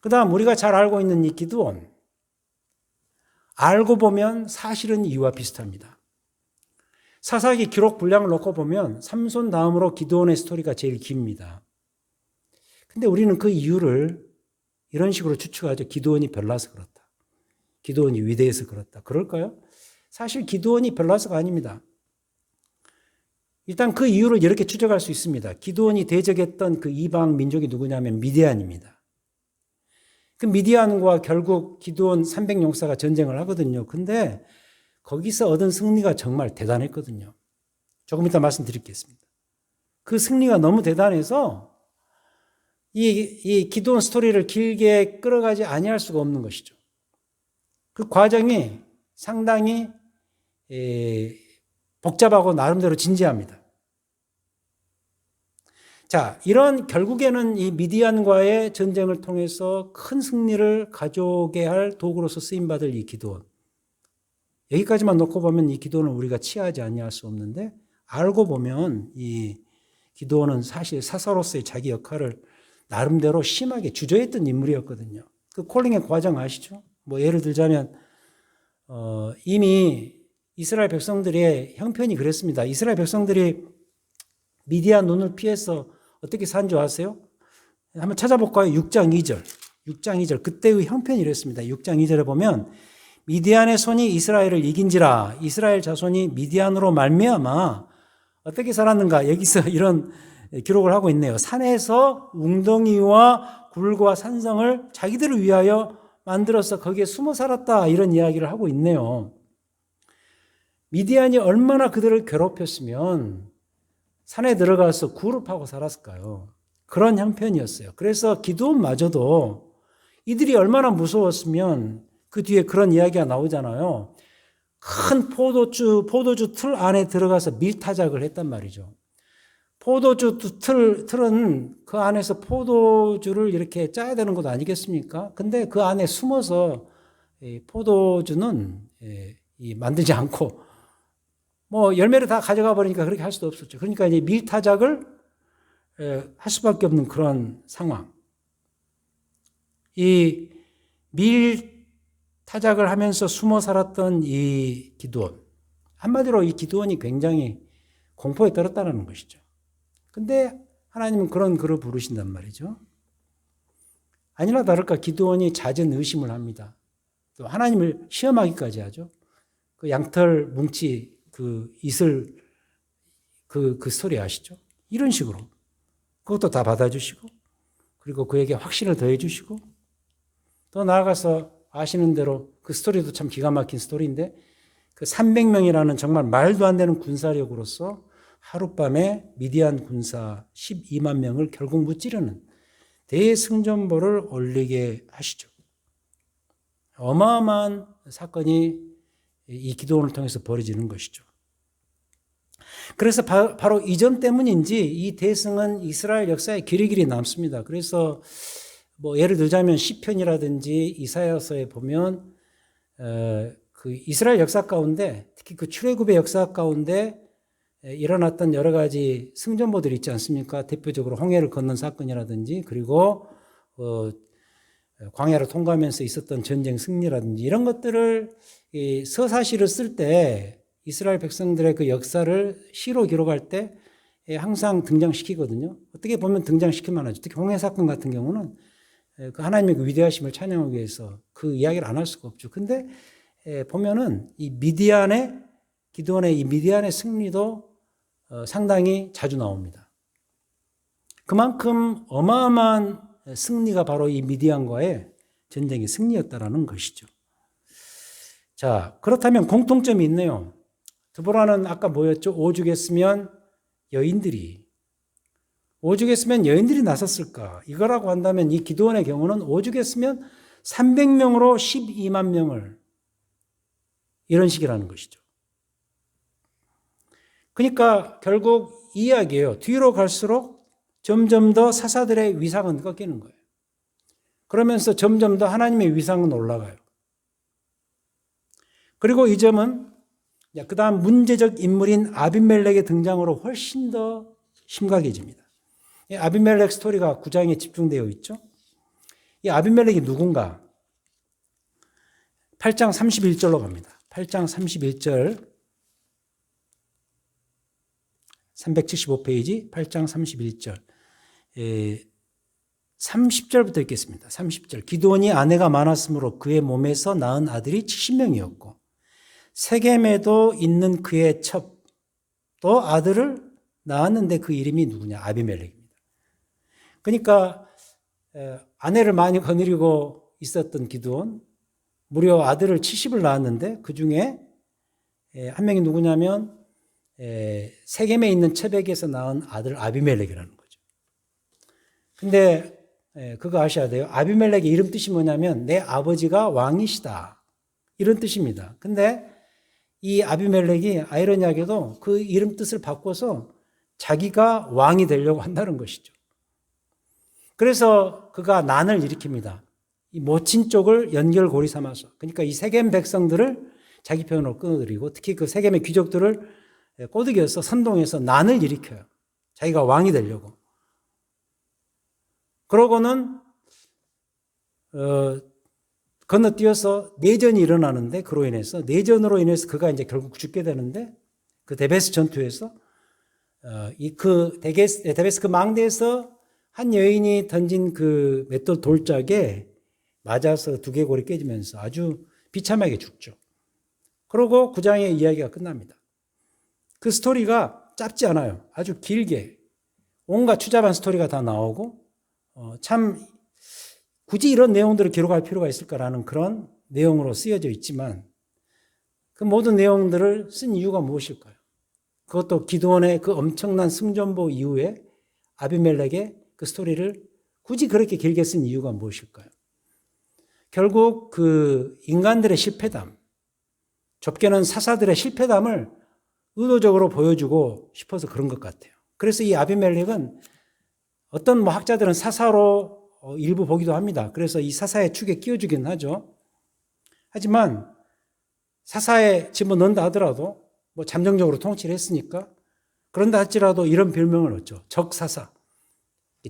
그 다음 우리가 잘 알고 있는 이 기드온. 알고 보면 사실은 이와 비슷합니다. 사사기 기록 분량을 놓고 보면 삼손 다음으로 기드온의 스토리가 제일 깁니다. 근데 우리는 그 이유를 이런 식으로 추측하죠. 기드온이 별나서 그렇다. 기드온이 위대해서 그렇다. 그럴까요? 사실 기드온이 별나서가 아닙니다. 일단 그 이유를 이렇게 추적할 수 있습니다. 기드온이 대적했던 그 이방 민족이 누구냐면 미디안입니다. 그 미디안과 결국 기드온 300용사가 전쟁을 하거든요. 근데 거기서 얻은 승리가 정말 대단했거든요. 조금 이따 말씀드리겠습니다. 그 승리가 너무 대단해서 이 기드온 스토리를 길게 끌어가지 아니할 수가 없는 것이죠. 그 과정이 상당히 복잡하고 나름대로 진지합니다. 자, 이런 결국에는 이 미디안과의 전쟁을 통해서 큰 승리를 가져오게 할 도구로서 쓰임받을 이 기드온. 여기까지만 놓고 보면 이 기드온을 우리가 치하지 아니할 수 없는데, 알고 보면 이 기드온은 사실 사사로서의 자기 역할을 나름대로 심하게 주저했던 인물이었거든요. 그 콜링의 과정 아시죠? 뭐 예를 들자면 이미 이스라엘 백성들의 형편이 그랬습니다. 이스라엘 백성들이 미디안 눈을 피해서 어떻게 산 줄 아세요? 한번 찾아볼까요? 6장 2절. 6장 2절. 그때의 형편이 이랬습니다. 6장 2절에 보면 미디안의 손이 이스라엘을 이긴지라 이스라엘 자손이 미디안으로 말미암아 어떻게 살았는가? 여기서 이런 기록을 하고 있네요. 산에서 웅덩이와 굴과 산성을 자기들을 위하여 만들어서 거기에 숨어 살았다. 이런 이야기를 하고 있네요. 미디안이 얼마나 그들을 괴롭혔으면 산에 들어가서 굴을 파고 살았을까요? 그런 형편이었어요. 그래서 기드온마저도 이들이 얼마나 무서웠으면 그 뒤에 그런 이야기가 나오잖아요. 큰 포도주 틀 안에 들어가서 밀타작을 했단 말이죠. 포도주 틀은 그 안에서 포도주를 이렇게 짜야 되는 것 아니겠습니까? 근데 그 안에 숨어서 포도주는 만들지 않고 뭐 열매를 다 가져가 버리니까 그렇게 할 수도 없었죠. 그러니까 이제 밀타작을 할 수밖에 없는 그런 상황. 이 밀타작을 하면서 숨어 살았던 이 기드온. 한마디로 이 기드온이 굉장히 공포에 떨었다는 것이죠. 근데 하나님은 그런 그를 부르신단 말이죠. 아니나 다를까 기드온이 잦은 의심을 합니다. 또 하나님을 시험하기까지 하죠. 그 양털 뭉치 그 이슬 그 스토리 아시죠? 이런 식으로 그것도 다 받아주시고 그리고 그에게 확신을 더해주시고 또 나아가서 아시는 대로 그 스토리도 참 기가 막힌 스토리인데 그 300명이라는 정말 말도 안 되는 군사력으로서 하룻밤에 미디안 군사 12만 명을 결국 무찌르는 대승전보를 올리게 하시죠. 어마어마한 사건이 이 기드온을 통해서 벌어지는 것이죠. 그래서 바로 이전 때문인지 이 대승은 이스라엘 역사에 길이길이 남습니다. 그래서 뭐 예를 들자면 시편이라든지 이사야서에 보면 그 이스라엘 역사 가운데 특히 그 출애굽의 역사 가운데 일어났던 여러 가지 승전보들이 있지 않습니까? 대표적으로 홍해를 건넌 사건이라든지 그리고 광야를 통과하면서 있었던 전쟁 승리라든지 이런 것들을 서사시를 쓸 때 이스라엘 백성들의 그 역사를 시로 기록할 때 항상 등장시키거든요. 어떻게 보면 등장시킬 만하죠. 특히 홍해 사건 같은 경우는 그 하나님의 그 위대하심을 찬양하기 위해서 그 이야기를 안 할 수가 없죠. 근데 보면은 이 기드온의 이 미디안의 승리도 상당히 자주 나옵니다. 그만큼 어마어마한 승리가 바로 이 미디안과의 전쟁의 승리였다라는 것이죠. 자, 그렇다면 공통점이 있네요. 드보라는 아까 뭐였죠? 오죽했으면 여인들이 나섰을까? 이거라고 한다면 이 기드온의 경우는 오죽했으면 300명으로 12만 명을 이런 식이라는 것이죠. 그러니까 결국 이 이야기예요. 뒤로 갈수록 점점 더 사사들의 위상은 꺾이는 거예요. 그러면서 점점 더 하나님의 위상은 올라가요. 그리고 이 점은 그 다음 문제적 인물인 아비멜렉의 등장으로 훨씬 더 심각해집니다. 이 아비멜렉 스토리가 9장에 집중되어 있죠. 이 아비멜렉이 누군가? 8장 31절로 갑니다. 8장 31절 375페이지 8장 31절 30절부터 읽겠습니다. 30절 기드온이 아내가 많았으므로 그의 몸에서 낳은 아들이 70명이었고 세겜에도 있는 그의 첩도 아들을 낳았는데 그 이름이 누구냐? 아비멜렉입니다. 그러니까 아내를 많이 거느리고 있었던 기드온 무려 아들을 70을 낳았는데 그 중에 한 명이 누구냐면 세겜에 있는 첩에게서 낳은 아들 아비멜렉이라는 거죠. 근데 그거 아셔야 돼요. 아비멜렉의 이름 뜻이 뭐냐면 내 아버지가 왕이시다 이런 뜻입니다. 근데 이 아비멜렉이 아이러니하게도 그 이름 뜻을 바꿔서 자기가 왕이 되려고 한다는 것이죠. 그래서 그가 난을 일으킵니다. 이 모친 쪽을 연결고리 삼아서. 그러니까 이 세겜 백성들을 자기 편으로 끌어들이고 특히 그 세겜의 귀족들을 꼬드겨서 선동해서 난을 일으켜요. 자기가 왕이 되려고. 그러고는 건너뛰어서 내전이 일어나는데 그로 인해서 내전으로 인해서 그가 이제 결국 죽게 되는데 그 데베스 전투에서 데베스 그 망대에서 한 여인이 던진 그 맷돌 돌짝에 맞아서 두개골이 깨지면서 아주 비참하게 죽죠. 그러고 9장의 이야기가 끝납니다. 그 스토리가 짧지 않아요. 아주 길게 온갖 추잡한 스토리가 다 나오고 참 굳이 이런 내용들을 기록할 필요가 있을까라는 그런 내용으로 쓰여져 있지만 그 모든 내용들을 쓴 이유가 무엇일까요? 그것도 기드온의 그 엄청난 승전보 이후에 아비멜렉의 그 스토리를 굳이 그렇게 길게 쓴 이유가 무엇일까요? 결국 그 인간들의 실패담, 좁게는 사사들의 실패담을 의도적으로 보여주고 싶어서 그런 것 같아요. 그래서 이 아비멜렉은 어떤 학자들은 사사로 일부 보기도 합니다. 그래서 이 사사의 축에 끼워주긴 하죠. 하지만 사사에 집어넣는다 하더라도 뭐 잠정적으로 통치를 했으니까 그런다 할지라도 이런 별명을 얻죠. 적사사.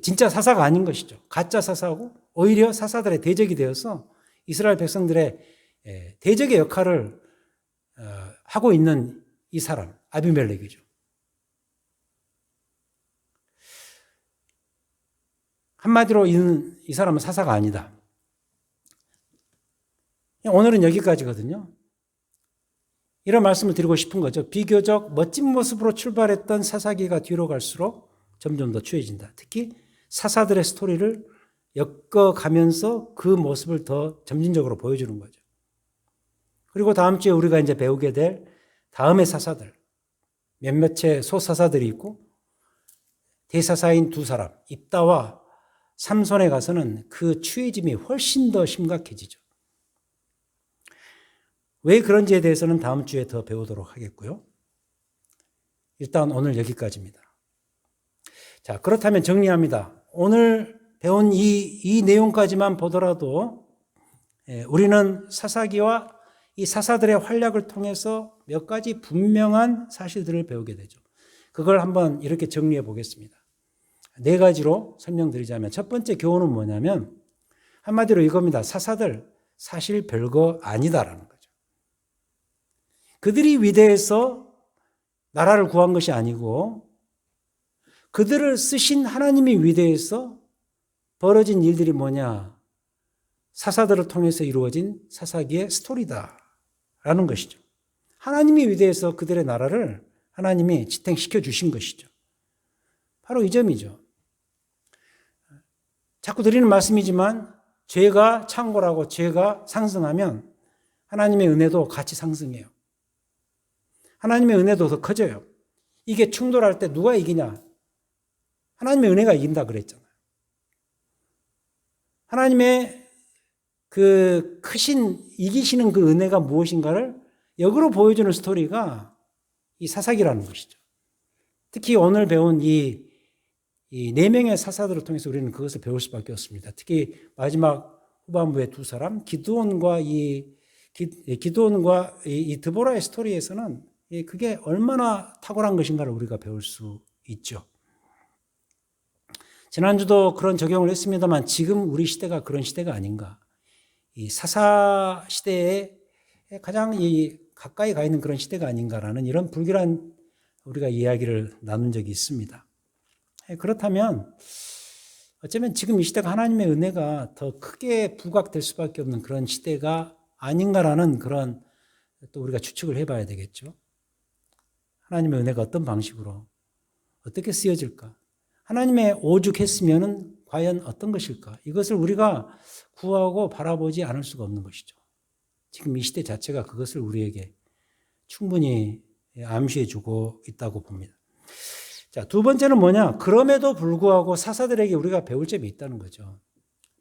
진짜 사사가 아닌 것이죠. 가짜 사사고 오히려 사사들의 대적이 되어서 이스라엘 백성들의 대적의 역할을 하고 있는 이 사람 아비멜렉이죠. 한마디로 이 사람은 사사가 아니다. 오늘은 여기까지거든요. 이런 말씀을 드리고 싶은 거죠. 비교적 멋진 모습으로 출발했던 사사기가 뒤로 갈수록 점점 더 추해진다. 특히 사사들의 스토리를 엮어가면서 그 모습을 더 점진적으로 보여주는 거죠. 그리고 다음 주에 우리가 이제 배우게 될 다음의 사사들, 몇몇의 소사사들이 있고 대사사인 두 사람, 입다와 삼손에 가서는 그 추해짐이 훨씬 더 심각해지죠. 왜 그런지에 대해서는 다음 주에 더 배우도록 하겠고요. 일단 오늘 여기까지입니다. 자, 그렇다면 정리합니다. 오늘 배운 이 내용까지만 보더라도 우리는 사사기와 이 사사들의 활약을 통해서 몇 가지 분명한 사실들을 배우게 되죠. 그걸 한번 이렇게 정리해 보겠습니다. 4가지로 설명드리자면 첫 번째 교훈은 뭐냐면 한마디로 이겁니다. 사사들 사실 별거 아니다라는 거죠. 그들이 위대해서 나라를 구한 것이 아니고 그들을 쓰신 하나님이 위대해서 벌어진 일들이 뭐냐? 사사들을 통해서 이루어진 사사기의 스토리다라는 것이죠. 하나님이 위대해서 그들의 나라를 하나님이 지탱시켜 주신 것이죠. 바로 이 점이죠. 자꾸 드리는 말씀이지만 죄가 창궐하고 죄가 상승하면 하나님의 은혜도 같이 상승해요. 하나님의 은혜도 더 커져요. 이게 충돌할 때 누가 이기냐? 하나님의 은혜가 이긴다 그랬잖아요. 하나님의 그 크신 이기시는 그 은혜가 무엇인가를 역으로 보여주는 스토리가 이 사사기라는 것이죠. 특히 오늘 배운 이 4명의 사사들을 통해서 우리는 그것을 배울 수밖에 없습니다. 특히 마지막 후반부의 두 사람 기드온과 이 드보라의 스토리에서는 그게 얼마나 탁월한 것인가를 우리가 배울 수 있죠. 지난주도 그런 적용을 했습니다만 지금 우리 시대가 그런 시대가 아닌가. 이 사사 시대에 가장 가까이 가 있는 그런 시대가 아닌가라는 이런 불길한 우리가 이야기를 나눈 적이 있습니다. 그렇다면 어쩌면 지금 이 시대가 하나님의 은혜가 더 크게 부각될 수밖에 없는 그런 시대가 아닌가라는 그런 또 우리가 추측을 해봐야 되겠죠. 하나님의 은혜가 어떤 방식으로 어떻게 쓰여질까? 하나님의 오죽했으면은 과연 어떤 것일까? 이것을 우리가 구하고 바라보지 않을 수가 없는 것이죠. 지금 이 시대 자체가 그것을 우리에게 충분히 암시해 주고 있다고 봅니다. 자, 두 번째는 뭐냐? 그럼에도 불구하고 사사들에게 우리가 배울 점이 있다는 거죠.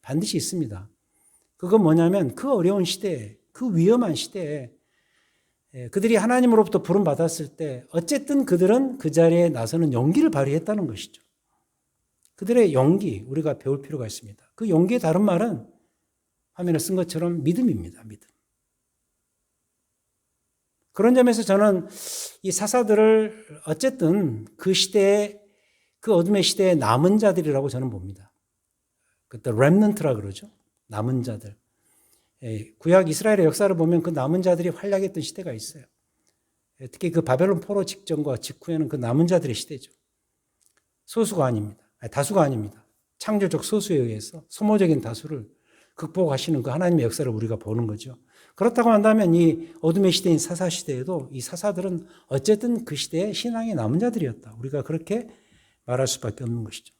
반드시 있습니다. 그건 뭐냐면 그 어려운 시대에, 그 위험한 시대에 그들이 하나님으로부터 부름받았을 때 어쨌든 그들은 그 자리에 나서는 용기를 발휘했다는 것이죠. 그들의 용기, 우리가 배울 필요가 있습니다. 그 용기의 다른 말은 화면에 쓴 것처럼 믿음입니다. 믿음. 그런 점에서 저는 이 사사들을 어쨌든 그 시대에, 그 어둠의 시대에 남은 자들이라고 저는 봅니다. 그때 렘넌트라 그러죠. 남은 자들. 구약 이스라엘의 역사를 보면 그 남은 자들이 활약했던 시대가 있어요. 특히 그 바벨론 포로 직전과 직후에는 그 남은 자들의 시대죠. 소수가 아닙니다. 다수가 아닙니다. 창조적 소수에 의해서 소모적인 다수를 극복하시는 그 하나님의 역사를 우리가 보는 거죠. 그렇다고 한다면 이 어둠의 시대인 사사 시대에도 이 사사들은 어쨌든 그 시대의 신앙의 남은 자들이었다. 우리가 그렇게 말할 수밖에 없는 것이죠.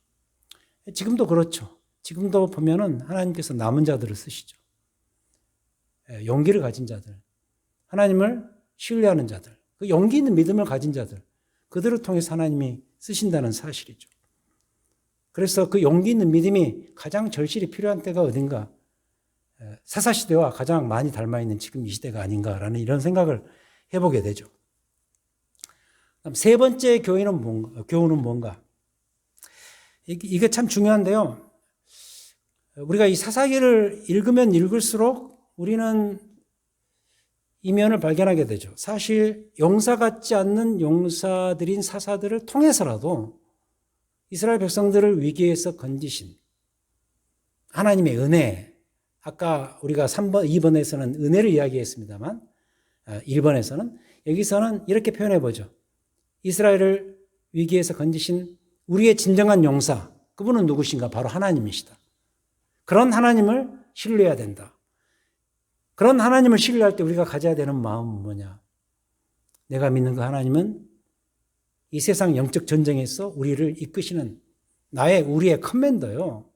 지금도 그렇죠. 지금도 보면은 하나님께서 남은 자들을 쓰시죠. 용기를 가진 자들, 하나님을 신뢰하는 자들, 그 용기 있는 믿음을 가진 자들, 그들을 통해서 하나님이 쓰신다는 사실이죠. 그래서 그 용기 있는 믿음이 가장 절실히 필요한 때가 어딘가? 사사시대와 가장 많이 닮아있는 지금 이 시대가 아닌가라는 이런 생각을 해보게 되죠. 그럼 세 번째 교훈은 뭔가? 이게 참 중요한데요. 우리가 이 사사기를 읽으면 읽을수록 우리는 이면을 발견하게 되죠. 사실 용사 같지 않는 용사들인 사사들을 통해서라도 이스라엘 백성들을 위기에서 건지신 하나님의 은혜, 아까 우리가 3번, 2번에서는 은혜를 이야기했습니다만 1번에서는 여기서는 이렇게 표현해 보죠. 이스라엘을 위기에서 건지신 우리의 진정한 용사, 그분은 누구신가? 바로 하나님이시다. 그런 하나님을 신뢰해야 된다. 그런 하나님을 신뢰할 때 우리가 가져야 되는 마음은 뭐냐? 내가 믿는 그 하나님은 이 세상 영적 전쟁에서 우리를 이끄시는 우리의 커맨더요.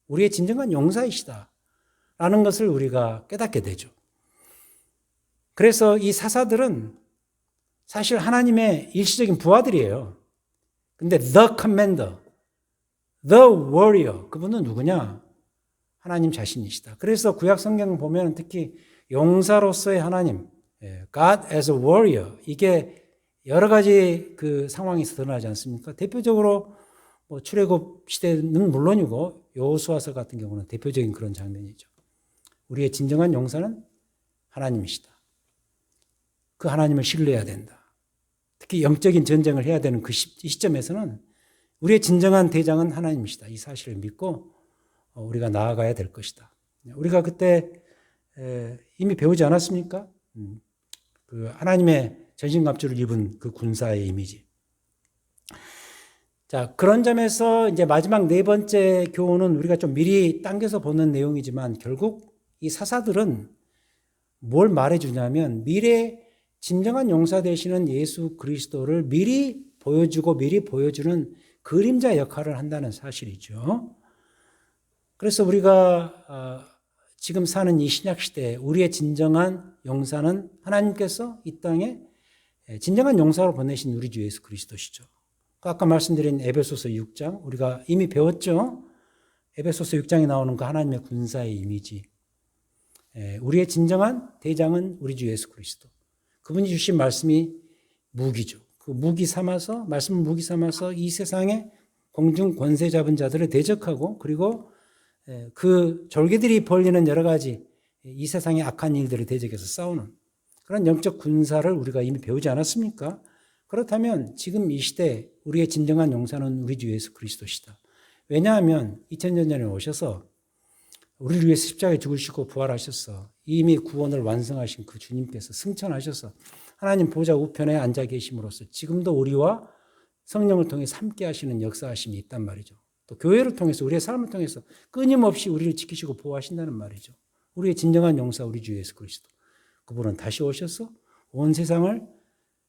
우리의 진정한 용사이시다. 라는 것을 우리가 깨닫게 되죠. 그래서 이 사사들은 사실 하나님의 일시적인 부하들이에요. 근데 the commander, the warrior, 그분은 누구냐? 하나님 자신이시다. 그래서 구약 성경 보면 특히 용사로서의 하나님, God as a warrior, 이게 여러 가지 그 상황에서 드러나지 않습니까? 대표적으로 출애굽 시대는 물론이고 여호수아서 같은 경우는 대표적인 그런 장면이죠. 우리의 진정한 용사는 하나님이시다. 그 하나님을 신뢰해야 된다. 특히 영적인 전쟁을 해야 되는 그 시점에서는 우리의 진정한 대장은 하나님이시다. 이 사실을 믿고 우리가 나아가야 될 것이다. 우리가 그때 이미 배우지 않았습니까? 그 하나님의 전신갑주를 입은 그 군사의 이미지. 자, 그런 점에서 이제 마지막 네 번째 교훈은 우리가 좀 미리 당겨서 보는 내용이지만 결국 이 사사들은 뭘 말해주냐면 미래 진정한 용사 되시는 예수 그리스도를 미리 보여주고 미리 보여주는 그림자 역할을 한다는 사실이죠. 그래서 우리가 지금 사는 이 신약 시대에 우리의 진정한 용사는 하나님께서 이 땅에 진정한 용사로 보내신 우리 주 예수 그리스도시죠. 아까 말씀드린 에베소서 6장 우리가 이미 배웠죠. 에베소서 6장에 나오는 그 하나님의 군사의 이미지. 우리의 진정한 대장은 우리 주 예수 그리스도. 그분이 주신 말씀이 무기죠. 그 무기 삼아서 말씀을 무기 삼아서 이 세상에 공중 권세 잡은 자들을 대적하고 그리고 그 졸개들이 벌리는 여러 가지 이 세상의 악한 일들을 대적해서 싸우는 그런 영적 군사를 우리가 이미 배우지 않았습니까? 그렇다면 지금 이 시대 우리의 진정한 용사는 우리 주 예수 그리스도시다. 왜냐하면 2000년 전에 오셔서 우리를 위해서 십자가에 죽으시고 부활하셔서 이미 구원을 완성하신 그 주님께서 승천하셔서 하나님 보좌 우편에 앉아 계심으로써 지금도 우리와 성령을 통해서 함께 하시는 역사하심이 있단 말이죠. 또 교회를 통해서 우리의 삶을 통해서 끊임없이 우리를 지키시고 보호하신다는 말이죠. 우리의 진정한 용사 우리 주 예수 그리스도. 그분은 다시 오셔서 온 세상을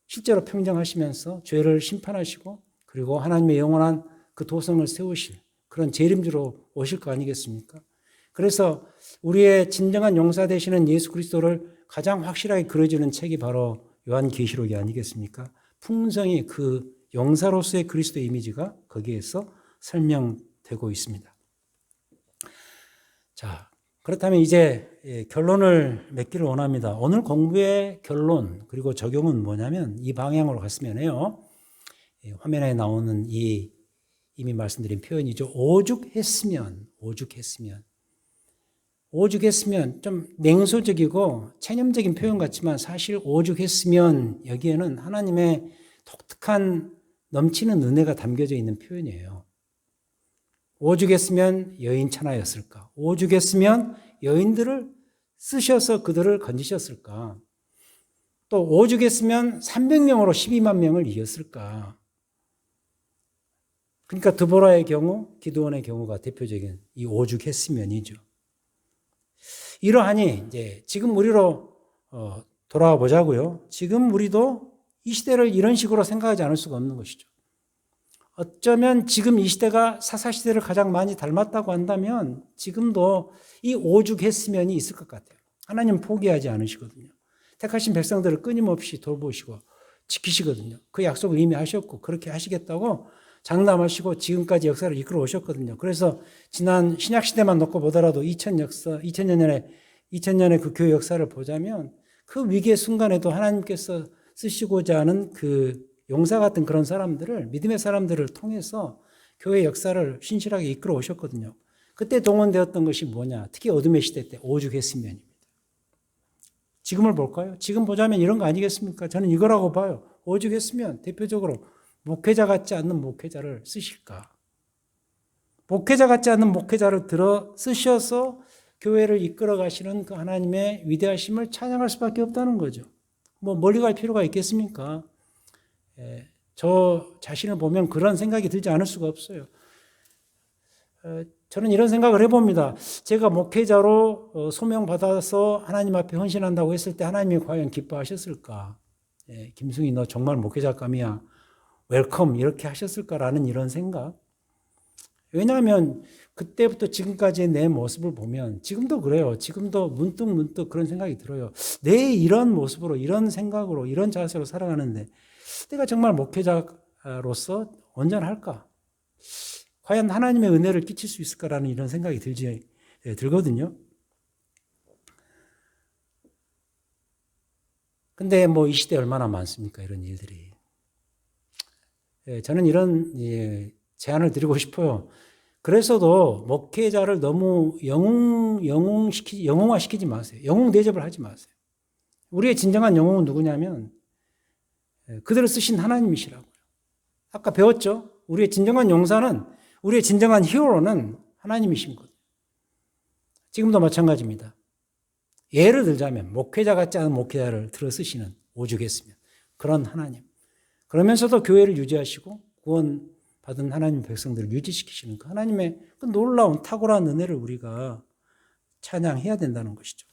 실제로 평정하시면서 죄를 심판하시고 그리고 하나님의 영원한 그 도성을 세우실 그런 재림주로 오실 거 아니겠습니까? 그래서 우리의 진정한 용사 되시는 예수 그리스도를 가장 확실하게 그려주는 책이 바로 요한계시록이 아니겠습니까? 풍성히 그 용사로서의 그리스도의 이미지가 거기에서 설명되고 있습니다. 자, 그렇다면 이제 결론을 맺기를 원합니다. 오늘 공부의 결론 그리고 적용은 뭐냐면 이 방향으로 갔으면요. 화면에 나오는 이 이미 말씀드린 표현이죠. 오죽했으면 좀 냉소적이고 체념적인 표현 같지만 사실 오죽했으면 여기에는 하나님의 독특한 넘치는 은혜가 담겨져 있는 표현이에요. 오죽했으면 여인 천하였을까? 오죽했으면 여인들을 쓰셔서 그들을 건지셨을까? 또 오죽했으면 300명으로 12만 명을 이겼을까? 그러니까 드보라의 경우, 기드온의 경우가 대표적인 이 오죽했으면이죠. 이러하니 이제 지금 우리로 돌아와 보자고요. 지금 우리도 이 시대를 이런 식으로 생각하지 않을 수가 없는 것이죠. 어쩌면 지금 이 시대가 사사시대를 가장 많이 닮았다고 한다면 지금도 이 오죽했으면이 있을 것 같아요. 하나님 포기하지 않으시거든요. 택하신 백성들을 끊임없이 돌보시고 지키시거든요. 그 약속을 이미 하셨고 그렇게 하시겠다고 장담하시고 지금까지 역사를 이끌어 오셨거든요. 그래서 지난 신약시대만 놓고 보더라도 2000년의 그 교회 역사를 보자면 그 위기의 순간에도 하나님께서 쓰시고자 하는 그 용사 같은 그런 사람들을, 믿음의 사람들을 통해서 교회 역사를 신실하게 이끌어 오셨거든요. 그때 동원되었던 것이 뭐냐? 특히 어둠의 시대 때 오죽했으면입니다. 지금을 볼까요? 지금 보자면 이런 거 아니겠습니까? 저는 이거라고 봐요. 오죽했으면 대표적으로 목회자 같지 않는 목회자를 쓰실까? 목회자 같지 않는 목회자를 들어 쓰셔서 교회를 이끌어 가시는 그 하나님의 위대하심을 찬양할 수밖에 없다는 거죠. 뭐 멀리 갈 필요가 있겠습니까? 저 자신을 보면 그런 생각이 들지 않을 수가 없어요. 저는 이런 생각을 해봅니다. 제가 목회자로 소명받아서 하나님 앞에 헌신한다고 했을 때 하나님이 과연 기뻐하셨을까? 김승희 너 정말 목회자감이야. 웰컴 이렇게 하셨을까라는 이런 생각. 왜냐하면 그때부터 지금까지의 내 모습을 보면 지금도 그래요. 지금도 문득 그런 생각이 들어요. 내 이런 모습으로 이런 생각으로 이런 자세로 살아가는데 내가 정말 목회자로서 온전할까? 과연 하나님의 은혜를 끼칠 수 있을까라는 이런 생각이 들거든요. 근데 뭐 이 시대에 얼마나 많습니까? 이런 일들이. 저는 이런 제안을 드리고 싶어요. 그래서도 목회자를 너무 영웅화시키지 마세요. 영웅 대접을 하지 마세요. 우리의 진정한 영웅은 누구냐면 그들을 쓰신 하나님이시라고요. 아까 배웠죠? 우리의 진정한 용사는, 우리의 진정한 히어로는 하나님이신 거예요. 지금도 마찬가지입니다. 예를 들자면 목회자 같지 않은 목회자를 들어 쓰시는 오죽했으면 그런 하나님. 그러면서도 교회를 유지하시고 구원받은 하나님 백성들을 유지시키시는 그 하나님의 그 놀라운 탁월한 은혜를 우리가 찬양해야 된다는 것이죠.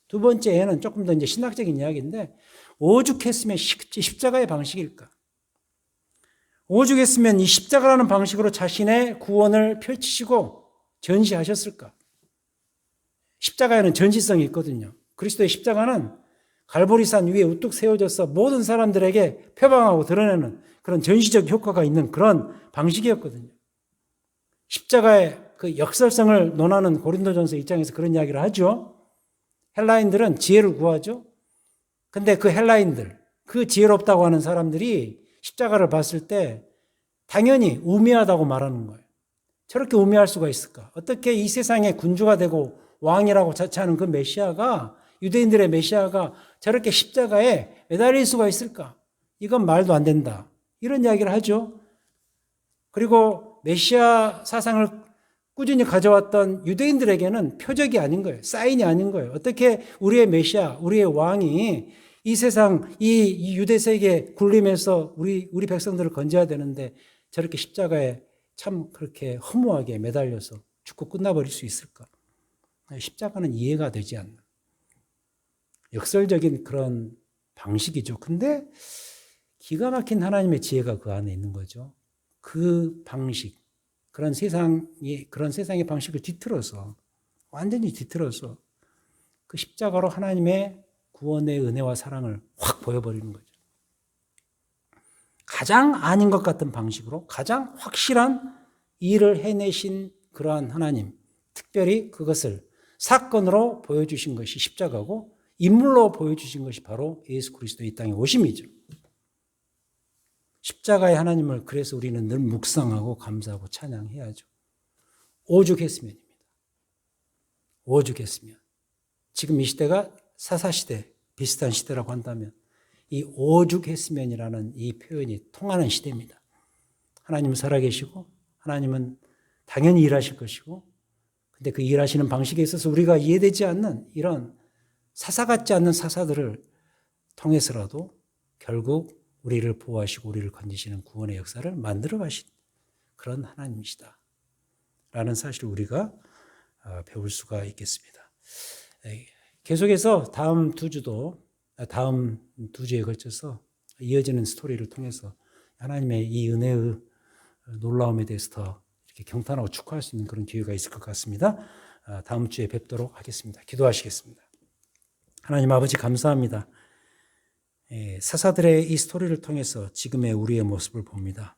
두 번째 예는 조금 더 이제 신학적인 이야기인데 오죽했으면 십자가의 방식일까? 오죽했으면 이 십자가라는 방식으로 자신의 구원을 펼치시고 전시하셨을까? 십자가에는 전시성이 있거든요. 그리스도의 십자가는 갈보리산 위에 우뚝 세워져서 모든 사람들에게 표방하고 드러내는 그런 전시적 효과가 있는 그런 방식이었거든요. 십자가의 그 역설성을 논하는 고린도전서 1장에서 그런 이야기를 하죠. 헬라인들은 지혜를 구하죠. 근데 그 헬라인들, 그 지혜롭다고 하는 사람들이 십자가를 봤을 때 당연히 우매하다고 말하는 거예요. 저렇게 우매할 수가 있을까? 어떻게 이 세상의 군주가 되고 왕이라고 자처하는 그 메시아가, 유대인들의 메시아가 저렇게 십자가에 매달릴 수가 있을까? 이건 말도 안 된다. 이런 이야기를 하죠. 그리고 메시아 사상을 꾸준히 가져왔던 유대인들에게는 표적이 아닌 거예요. 사인이 아닌 거예요. 어떻게 우리의 메시아, 우리의 왕이 이 세상, 이 유대 세계 굴림에서 우리 백성들을 건져야 되는데 저렇게 십자가에 참 그렇게 허무하게 매달려서 죽고 끝나버릴 수 있을까? 십자가는 이해가 되지 않는 역설적인 그런 방식이죠. 근데 기가 막힌 하나님의 지혜가 그 안에 있는 거죠. 그 방식, 그런 세상의 방식을 뒤틀어서, 완전히 뒤틀어서 그 십자가로 하나님의 구원의 은혜와 사랑을 확 보여버리는 거죠. 가장 아닌 것 같은 방식으로 가장 확실한 일을 해내신 그러한 하나님, 특별히 그것을 사건으로 보여주신 것이 십자가고 인물로 보여주신 것이 바로 예수 그리스도 이 땅에 오심이죠. 십자가의 하나님을 그래서 우리는 늘 묵상하고 감사하고 찬양해야죠. 오죽했으면입니다. 오죽했으면. 지금 이 시대가 사사시대, 비슷한 시대라고 한다면 이 오죽했으면이라는 이 표현이 통하는 시대입니다. 하나님은 살아계시고 하나님은 당연히 일하실 것이고 근데 그 일하시는 방식에 있어서 우리가 이해되지 않는 이런 사사 같지 않는 사사들을 통해서라도 결국 우리를 보호하시고 우리를 건지시는 구원의 역사를 만들어 가신 그런 하나님이시다 라는 사실을 우리가 배울 수가 있겠습니다. 계속해서 다음 두 주에 걸쳐서 이어지는 스토리를 통해서 하나님의 이 은혜의 놀라움에 대해서 더 이렇게 경탄하고 축하할 수 있는 그런 기회가 있을 것 같습니다. 다음 주에 뵙도록 하겠습니다. 기도하시겠습니다. 하나님 아버지 감사합니다. 사사들의 이 스토리를 통해서 지금의 우리의 모습을 봅니다.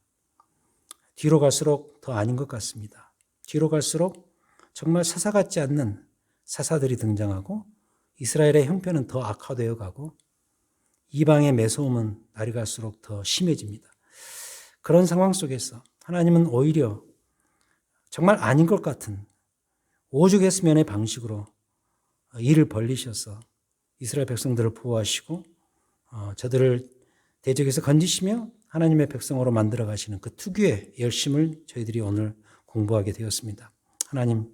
뒤로 갈수록 더 아닌 것 같습니다. 뒤로 갈수록 정말 사사 같지 않는 사사들이 등장하고 이스라엘의 형편은 더 악화되어 가고 이방의 매서움은 날이 갈수록 더 심해집니다. 그런 상황 속에서 하나님은 오히려 정말 아닌 것 같은 오죽했으면의 방식으로 일을 벌리셔서 이스라엘 백성들을 보호하시고 저들을 대적에서 건지시며 하나님의 백성으로 만들어 가시는 그 특유의 열심을 저희들이 오늘 공부하게 되었습니다. 하나님,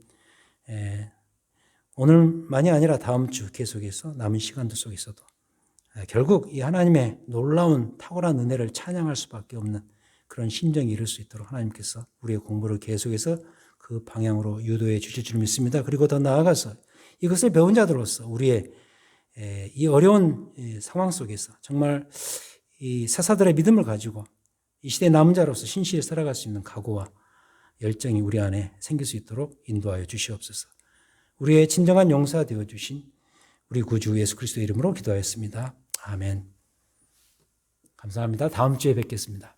오늘만이 아니라 다음 주 계속해서 남은 시간들 속에서도 결국 이 하나님의 놀라운 탁월한 은혜를 찬양할 수밖에 없는 그런 심정이 이룰 수 있도록 하나님께서 우리의 공부를 계속해서 그 방향으로 유도해 주실 줄 믿습니다. 그리고 더 나아가서 이것을 배운 자들로서 우리의 이 어려운 상황 속에서 정말 이 사사들의 믿음을 가지고 이 시대의 남은 자로서 신실히 살아갈 수 있는 각오와 열정이 우리 안에 생길 수 있도록 인도하여 주시옵소서. 우리의 진정한 용사 되어 주신 우리 구주 예수 그리스도의 이름으로 기도하였습니다. 아멘. 감사합니다. 다음 주에 뵙겠습니다.